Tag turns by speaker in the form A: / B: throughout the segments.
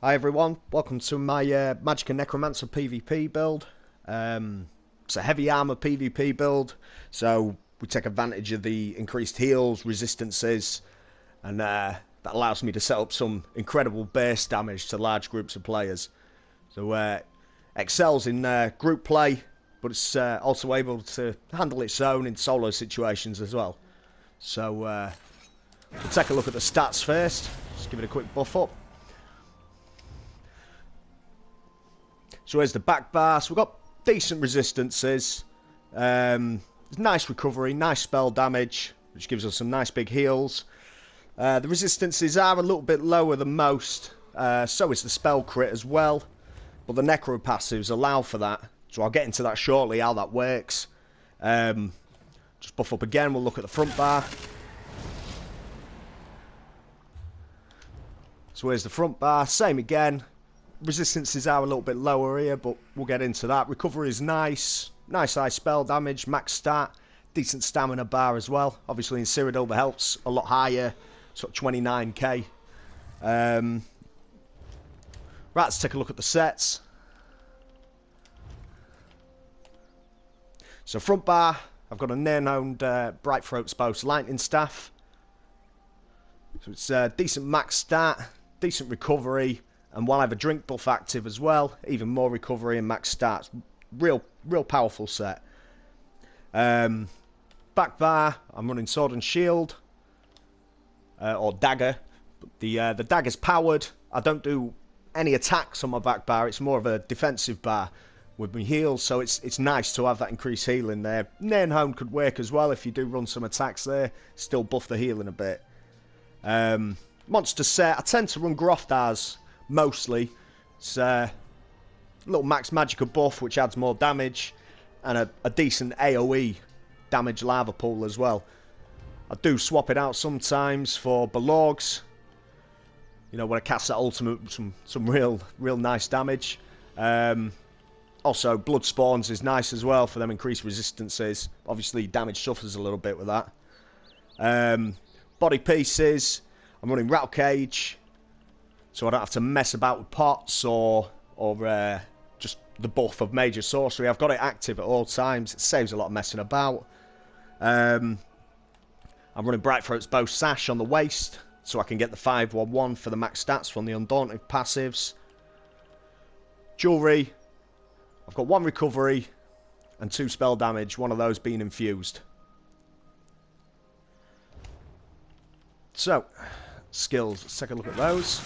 A: Hi everyone, welcome to my magicka necromancer PvP build. It's a heavy armor PvP build, so we take advantage of the increased heals, resistances, and that allows me to set up some incredible base damage to large groups of players. So excels in group play, but it's also able to handle its own in solo situations as well. So we'll take a look at the stats first, just give it a quick buff up. So here's the back bar. So we've got decent resistances, nice recovery, nice spell damage, which gives us some nice big heals. The resistances are a little bit lower than most, so is the spell crit as well, but the necro passives allow for that, so I'll get into that shortly, how that works. Just buff up again, we'll look at the front bar. So here's the front bar, same again. Resistances are a little bit lower here, but we'll get into that. Recovery is nice. Nice high spell damage, max stat, decent stamina bar as well. Obviously in Cyrodiil the health's a lot higher, sort of 29k. Right, let's take a look at the sets. So front bar, I've got a near-known Bright Throat's Boast Lightning Staff. So it's decent max stat, decent recovery. And while I have a drink buff active as well, even more recovery and max stats. Real powerful set. Back bar, I'm running sword and shield. Or dagger. The dagger's powered. I don't do any attacks on my back bar. It's more of a defensive bar with my heals. So it's nice to have that increased healing there. Nairn Hone could work as well if you do run some attacks there. Still buff the healing a bit. Monster set, I tend to run Groftars. Mostly. It's a little max magicka buff which adds more damage and a decent AoE damage lava pool as well. I do swap it out sometimes for Balorgs. You know, when I cast that ultimate, some real nice damage. Also blood spawns is nice as well for them increased resistances. Obviously damage suffers a little bit with that. Body pieces, I'm running Rattle Cage. So I don't have to mess about with pots or just the buff of major sorcery. I've got it active at all times. It saves a lot of messing about. I'm running Bright Throat's Bow Sash on the waist, so I can get the 5/1/1 for the max stats from the Undaunted passives. Jewelry. I've got 1 recovery and 2 spell damage, one of those being infused. So, skills. Let's take a look at those.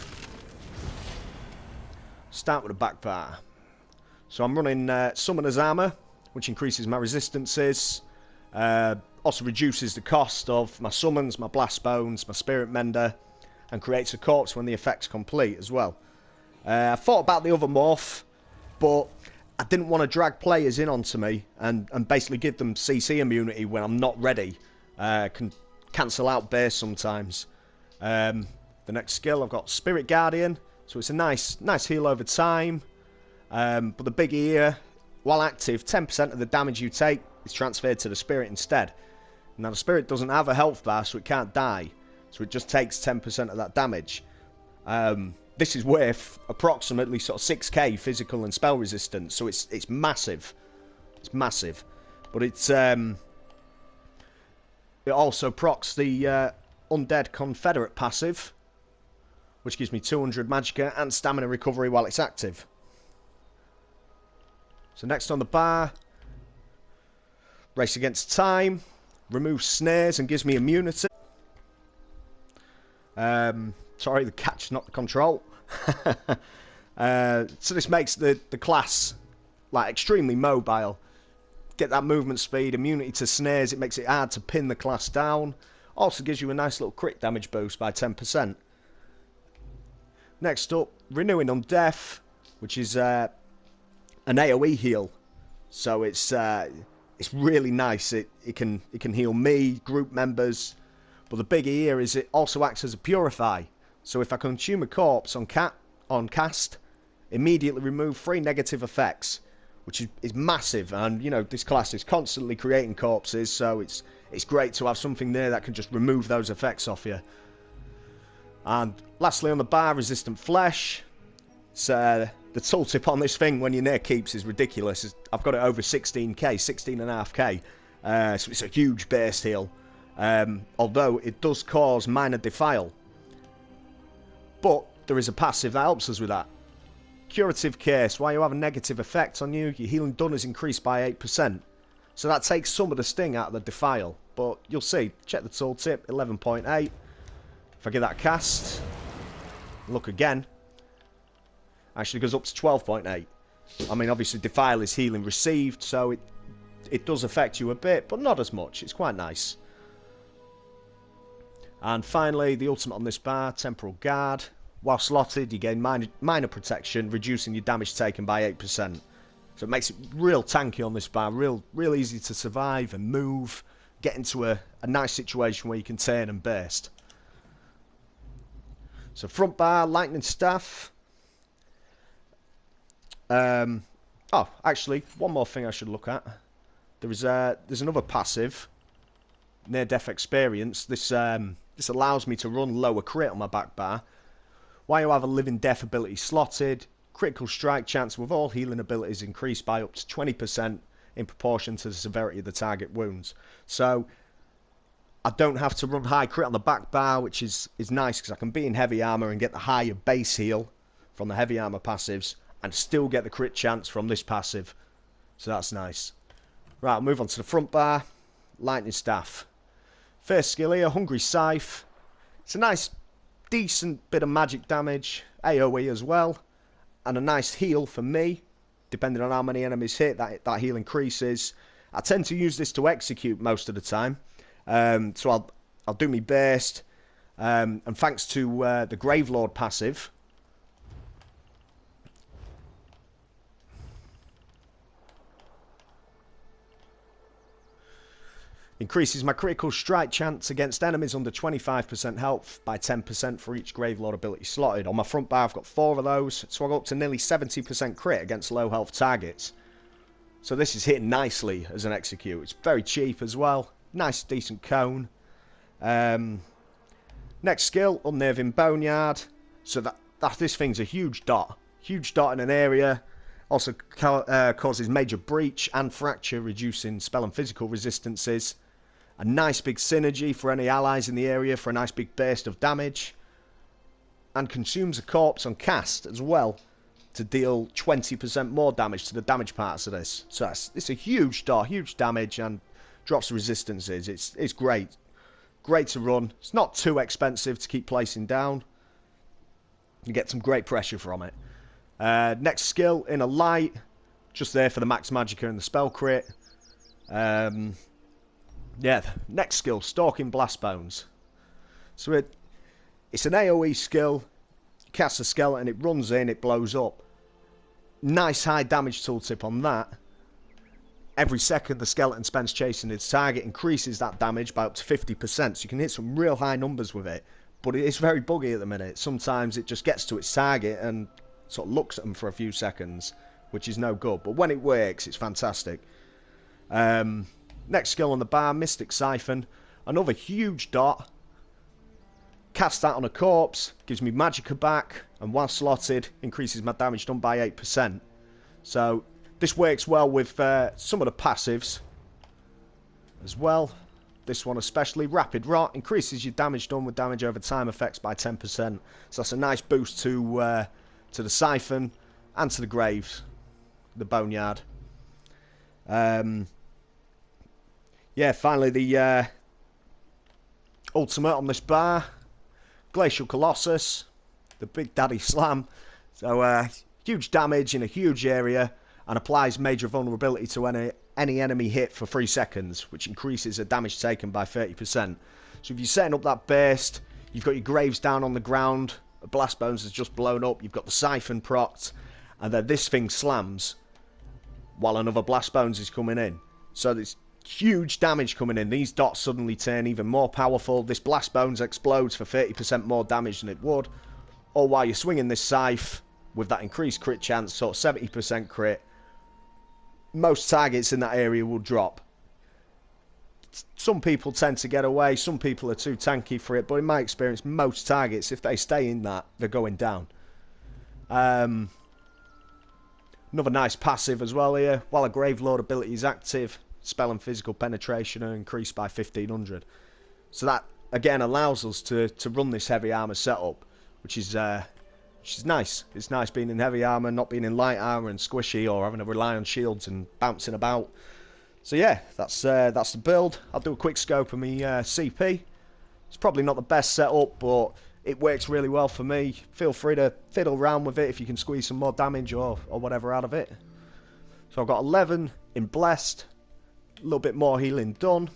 A: Start with a back bar. So I'm running Summoner's Armor, which increases my resistances. Also reduces the cost of my summons, my blast bones, my spirit mender, and creates a corpse when the effect's complete as well. I thought about the other morph, but I didn't want to drag players in onto me and basically give them CC immunity when I'm not ready. Can cancel out base sometimes. The next skill, I've got Spirit Guardian. So it's a nice heal over time. But the biggie here, while active, 10% of the damage you take is transferred to the spirit instead. Now the spirit doesn't have a health bar, so it can't die. So it just takes 10% of that damage. This is worth approximately sort of 6k physical and spell resistance. So it's massive. It's massive. But it also procs the Undead Confederate passive, which gives me 200 magicka and stamina recovery while it's active. So next on the bar, Race Against Time, removes snares and gives me immunity. Sorry, the catch, not the control. So this makes the class like extremely mobile. Get that movement speed, immunity to snares, it makes it hard to pin the class down. Also gives you a nice little crit damage boost by 10%. Next up, Renewing on Death, which is an AoE heal. So it's really nice. It can heal me, group members. But the biggie here is it also acts as a purify. So if I consume a corpse on cast, immediately remove 3 negative effects, which is massive. And you know this class is constantly creating corpses, so it's great to have something there that can just remove those effects off you. And lastly on the bar, Resistant Flesh. So the tooltip on this thing when you're near keeps is ridiculous. I've got it over 16k, 16.5k. So it's a huge base heal. Although it does cause minor defile. But there is a passive that helps us with that. Curative case. While you have a negative effect on you, your healing done is increased by 8%. So that takes some of the sting out of the defile. But you'll see. Check the tooltip. 11.8. If I give that a cast, look again. Actually goes up to 12.8. I mean, obviously defile is healing received, so it does affect you a bit, but not as much. It's quite nice. And finally, the ultimate on this bar, Temporal Guard. While slotted, you gain minor protection, reducing your damage taken by 8%. So it makes it real tanky on this bar, real easy to survive and move, get into a nice situation where you can turn and burst. So front bar, Lightning Staff. Oh, actually, one more thing I should look at. There's another passive, Near Death Experience. This allows me to run lower crit on my back bar. While you have a Living Death ability slotted, critical strike chance with all healing abilities increased by up to 20% in proportion to the severity of the target wounds. So I don't have to run high crit on the back bar, which is nice because I can be in heavy armor and get the higher base heal from the heavy armor passives and still get the crit chance from this passive. So that's nice. Right, I'll move on to the front bar. Lightning Staff. First skill here, Hungry Scythe. It's a nice, decent bit of magic damage. AoE as well. And a nice heal for me. Depending on how many enemies hit, that heal increases. I tend to use this to execute most of the time. So I'll do me burst. And thanks to the Gravelord passive, increases my critical strike chance against enemies under 25% health by 10% for each Gravelord ability slotted. On my front bar I've got 4 of those, so I go up to nearly 70% crit against low health targets. So this is hitting nicely as an execute. It's very cheap as well. Nice decent cone. Next skill, Unnerving Boneyard. So this thing's a huge dot. Huge dot in an area. Also causes major breach and fracture, reducing spell and physical resistances. A nice big synergy for any allies in the area for a nice big burst of damage. And consumes a corpse on cast as well to deal 20% more damage to the damage parts of this. So it's a huge dot, huge damage, and drops the resistances. It's great. Great to run. It's not too expensive to keep placing down. You get some great pressure from it. Next skill, Inner Light. Just there for the max magicka and the spell crit. Yeah, next skill, Stalking Blastbones. So it's an AoE skill. You cast a skeleton, it runs in, it blows up. Nice high damage tooltip on that. Every second the skeleton spends chasing its target increases that damage by up to 50%. So you can hit some real high numbers with it. But it is very buggy at the minute. Sometimes it just gets to its target and sort of looks at them for a few seconds, which is no good. But when it works, it's fantastic. Next skill on the bar, Mystic Siphon. Another huge dot. Cast that on a corpse, gives me magicka back, and while slotted, increases my damage done by 8%. So this works well with some of the passives as well. This one especially, Rapid Rot, increases your damage done with damage over time effects by 10%. So that's a nice boost to the Siphon and to the Graves, the Boneyard. Yeah, finally the ultimate on this bar, Glacial Colossus, the Big Daddy Slam. So huge damage in a huge area and applies major vulnerability to any enemy hit for 3 seconds, which increases the damage taken by 30%. So if you're setting up that burst, you've got your Graves down on the ground, a Blastbones has just blown up, you've got the Siphon procced, and then this thing slams while another Blastbones is coming in. So there's huge damage coming in. These dots suddenly turn even more powerful. This Blastbones explodes for 30% more damage than it would. Or while you're swinging this scythe with that increased crit chance, sort of 70% crit, most targets in that area will drop. Some people tend to get away, some people are too tanky for it, but in my experience, most targets, if they stay in that, they're going down. Another nice passive as well here. While a Gravelord ability is active, spell and physical penetration are increased by 1500. So that again allows us to run this heavy armor setup, which is nice. It's nice being in heavy armor, not being in light armor and squishy, or having to rely on shields and bouncing about. So yeah, that's the build. I'll do a quick scope of my CP. It's probably not the best setup, but it works really well for me. Feel free to fiddle around with it if you can squeeze some more damage or whatever out of it. So I've got 11 in Blessed, a little bit more healing done,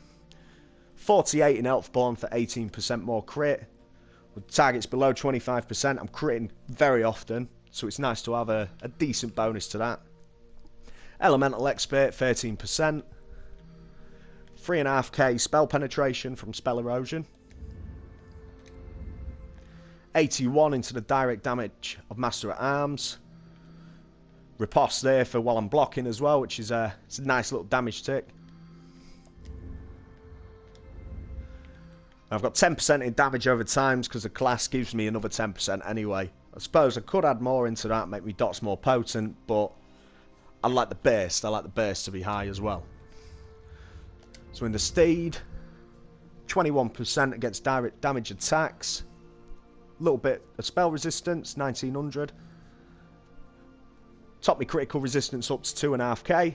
A: 48 in Elfborn for 18% more crit. With targets below 25%, I'm critting very often, so it's nice to have a decent bonus to that. Elemental Expert, 13%. 3.5k spell penetration from spell erosion. 81 into the direct damage of Master at Arms. Riposte there for while I'm blocking as well, which is it's a nice little damage tick. I've got 10% in damage over times because the class gives me another 10% anyway. I suppose I could add more into that, make me dots more potent, but I like the burst. I like the burst to be high as well. So in the Steed, 21% against direct damage attacks. A little bit of spell resistance, 1900. Top me critical resistance up to 2.5k.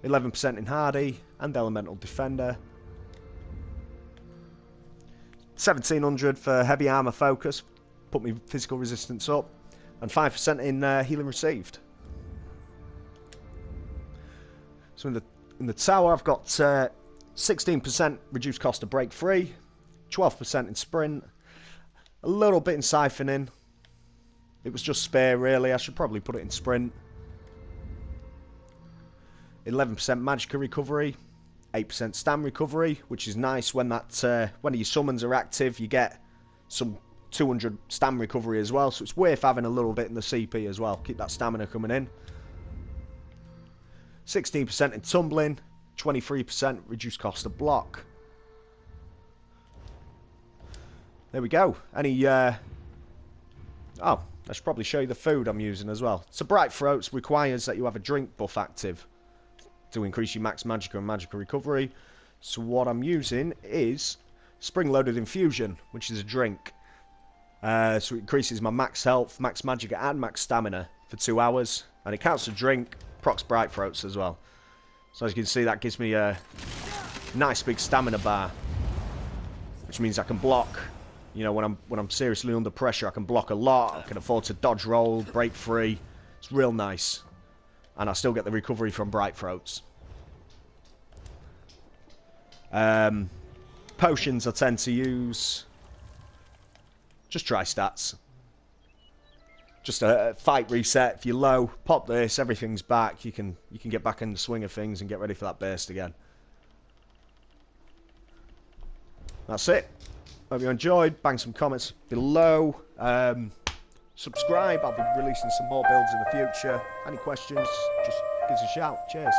A: 11% in Hardy and Elemental Defender. 1700 for heavy armor focus, put me physical resistance up, and 5% in healing received. So in the tower, I've got 16% reduced cost to break free. 12% in sprint, a little bit in siphoning. It was just spare really, I should probably put it in sprint. 11% magicka recovery, 8% stam recovery, which is nice when that when your summons are active, you get some 200 stam recovery as well, so it's worth having a little bit in the CP as well, keep that stamina coming in. 16% in tumbling, 23% reduced cost to block. There we go. Any, oh, I should probably show you the food I'm using as well. So Bright Throats requires that you have a drink buff active to increase your max magicka and magicka recovery. So what I'm using is Spring-Loaded Infusion, which is a drink. So it increases my max health, max magicka and max stamina for 2 hours. And it counts as a drink, procs Bright Throats as well. So as you can see, that gives me a nice big stamina bar, which means I can block. You know, when I'm seriously under pressure, I can block a lot. I can afford to dodge roll, break free. It's real nice. And I still get the recovery from Bright Throats. Potions I tend to use. Just try stats. Just a fight reset. If you're low, pop this, everything's back. You can get back in the swing of things and get ready for that burst again. That's it. Hope you enjoyed. Bang some comments below. Subscribe. I'll be releasing some more builds in the future. Any questions, just give us a shout. Cheers.